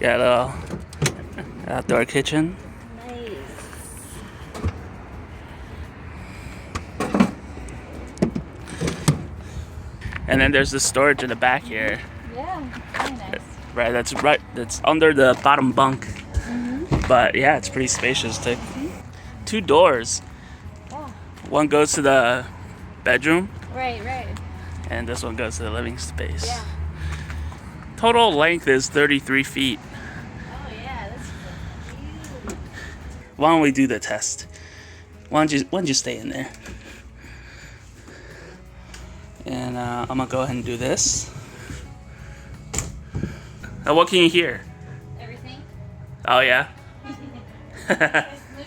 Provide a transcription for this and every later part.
Got a little outdoor kitchen. Nice. And then there's the storage in the back here. Yeah, very nice. Right. That's under the bottom bunk. Mm-hmm. But yeah, it's pretty spacious too. Mm-hmm. 2 doors. Yeah. One goes to the bedroom, Right. and this one goes to the living space. Yeah. Total length is 33 feet. Oh yeah, this is huge. Why don't we do the test? Why don't you stay in there? And I'm gonna go ahead and do this. Now, what can you hear? Everything? Oh yeah. Let me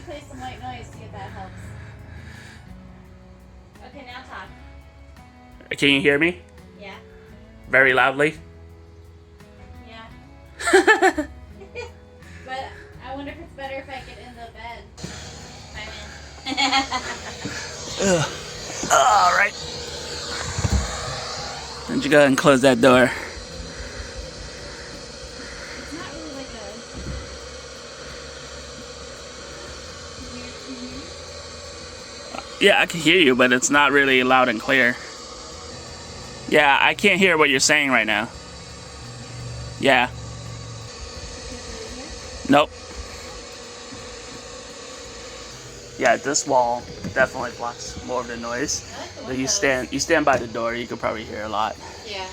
play some white noise, see if that helps. Okay, now talk. Can you hear me? Yeah. Very loudly. Yeah. But I wonder if it's better if I get in the bed. I'm in. All right. Why don't you go ahead and close that door? It's not really like a weird. Yeah, I can hear you, but it's not really loud and clear. Yeah, I can't hear what you're saying right now. Yeah. Nope. Yeah, this wall definitely blocks more of the noise. But you stand by the door, you could probably hear a lot. Yeah.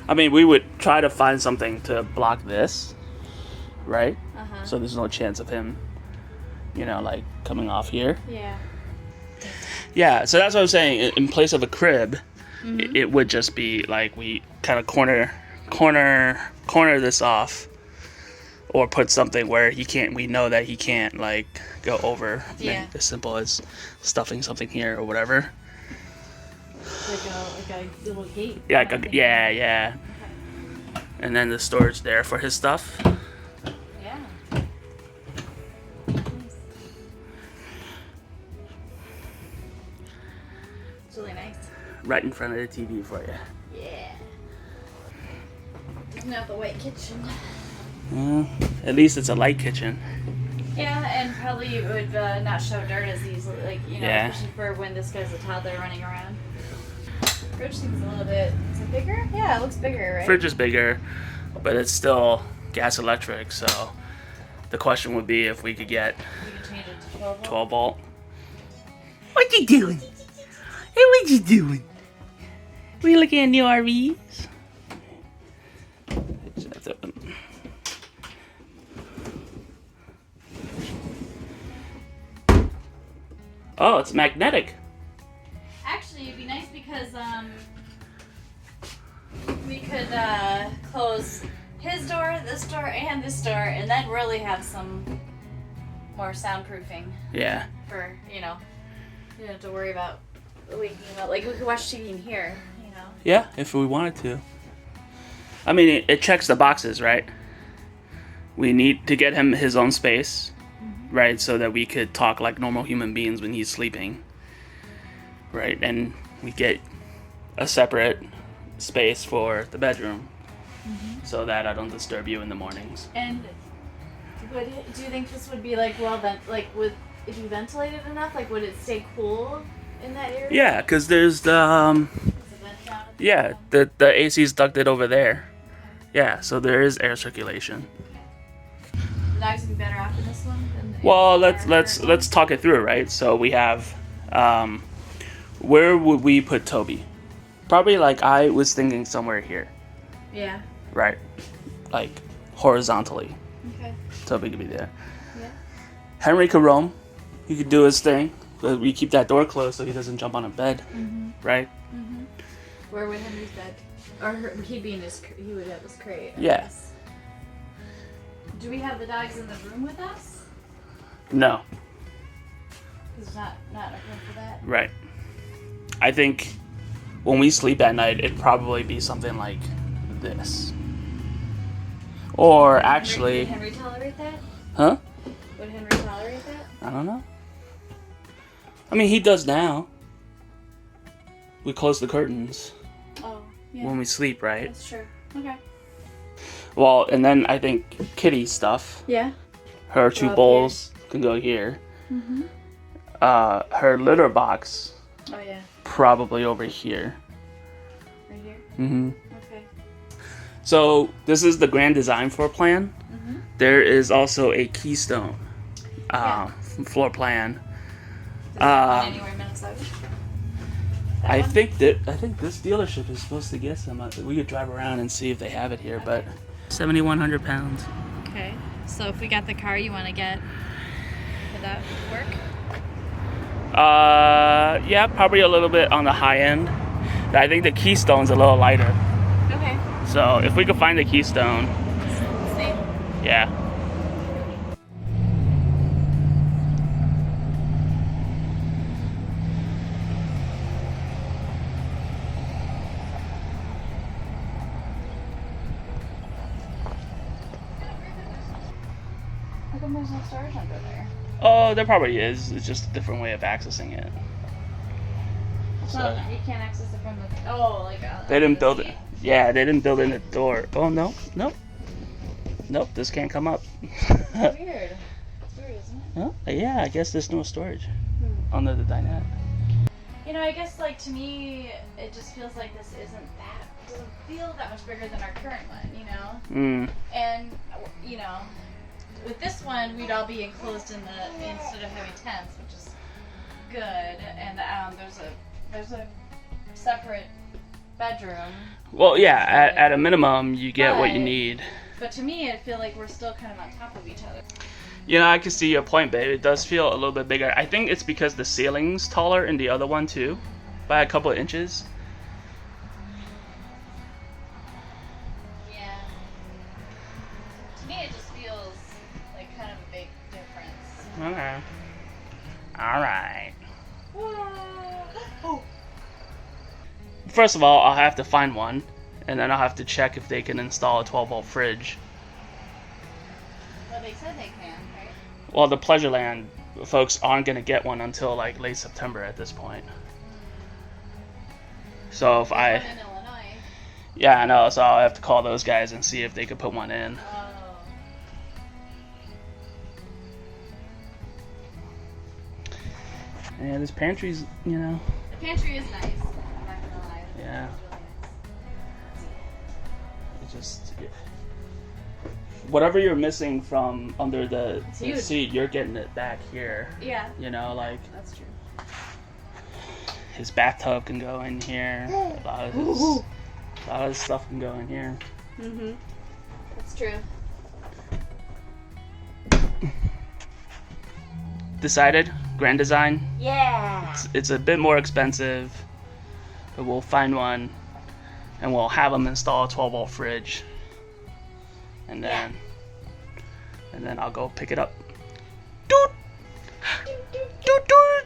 I mean, we would try to find something to block this, right? Uh-huh. So there's no chance of him, like coming off here. Yeah. Yeah, so that's what I'm saying. In place of a crib, Mm-hmm. it would just be like we kind of corner this off, or put something where we know that he can't like go over. Yeah. As simple as stuffing something here or whatever. Like a little gate. Yeah, yeah. And then the storage there for his stuff. Yeah. It's really nice. Right in front of the TV for you. Yeah. Doesn't have the white kitchen. At least it's a light kitchen. Yeah, and probably would not show dirt as easily, Yeah. especially for when this guy's a toddler running around. Fridge seems a little bit, is it bigger? Yeah, it looks bigger, right? Fridge is bigger, but it's still gas electric, so the question would be if we could get You can change it to 12 volt. 12 volt. What you doing? Hey, what you doing? We looking at new RVs? Oh, it's magnetic. Actually, it'd be nice because we could close his door, this door, and this door, and then really have some more soundproofing Yeah. for, you don't have to worry about waking up. Like, we could watch TV in here, Yeah, if we wanted to. I mean, it checks the boxes, right? We need to get him his own space, right? So that we could talk like normal human beings when he's sleeping, right? And we get a separate space for the bedroom so that I don't disturb you in the mornings. And do you think this would be if you ventilated enough, would it stay cool in that area? Yeah, because there's the the AC's ducted over there. Yeah, so there is air circulation. The dogs would be better off in this one than the Well, let's talk it through, right? So we have, where would we put Toby? Probably I was thinking somewhere here, Yeah. right? Like horizontally. Okay. Toby could be there. Yeah. Henry could roam. He could do his thing, but we keep that door closed so he doesn't jump on a bed, right? Mm-hmm. Where would Henry's bed? Or he'd be in he would have his crate. I Yeah. guess. Do we have the dogs in the room with us? No, Because not enough room for that. right. I think when we sleep at night, it'd probably be something like this. Or actually, Would Henry tolerate that? huh? Would Henry tolerate that? I don't know. I mean, he does now. We close the curtains Oh, yeah. when we sleep, right? That's true. Okay. Well, and then I think kitty stuff. Yeah. Her two Up bowls can go here. Mm-hmm. Her litter box Oh yeah. probably over here. Right here. Mm-hmm. Okay. So this is the grand design floor plan. Mm-hmm. There is also a Keystone floor plan. Does it go anywhere in Minnesota? I think this dealership is supposed to get some. We could drive around and see if they have it here, but 7,100 pounds. Okay. So if we got the car you want to get, would that work? Yeah, probably a little bit on the high end. I think the Keystone's a little lighter. Okay. So if we could find the Keystone, Same. yeah. How come there's no storage under there? Oh, there probably is. It's just a different way of accessing it. So you can't access it from the. Oh, like. They didn't build it. Yeah, they didn't build in the door. Oh no, nope. This can't come up. Weird. It's weird, isn't it? Oh, yeah, I guess there's no storage under the dinette. You know, I guess like to me, it just feels like this doesn't feel that much bigger than our current one, you know. And you know, with this one, we'd all be enclosed instead of having tents, which is good. And there's a separate bedroom. Well, yeah, at a minimum, you get what you need. But to me, I feel like we're still kind of on top of each other. You know, I can see your point, babe. It does feel a little bit bigger. I think it's because the ceiling's taller in the other one too, by a couple of inches. Yeah. To me, it just feels like kind of a big difference. Okay. All right. Oh. First of all, I'll have to find one, and then I'll have to check if they can install a 12-volt fridge. Well, they said they can, right? Well, the Pleasureland folks aren't going to get one until like late September at this point. So if There's one in Illinois. Yeah, I know, so I'll have to call those guys and see if they could put one in. Oh. Yeah, this pantry's, you know. The pantry is nice. I'm not gonna lie. Yeah. It's really nice. Whatever you're missing from under the huge. seat, you're getting it back here. Yeah. You know, like That's true. his bathtub can go in here. A lot of his stuff can go in here. Mhm. That's true. Decided? Grand design? Yeah. It's a bit more expensive, but we'll find one, and we'll have them install a 12-volt fridge, and then I'll go pick it up. Doot! Doot doot!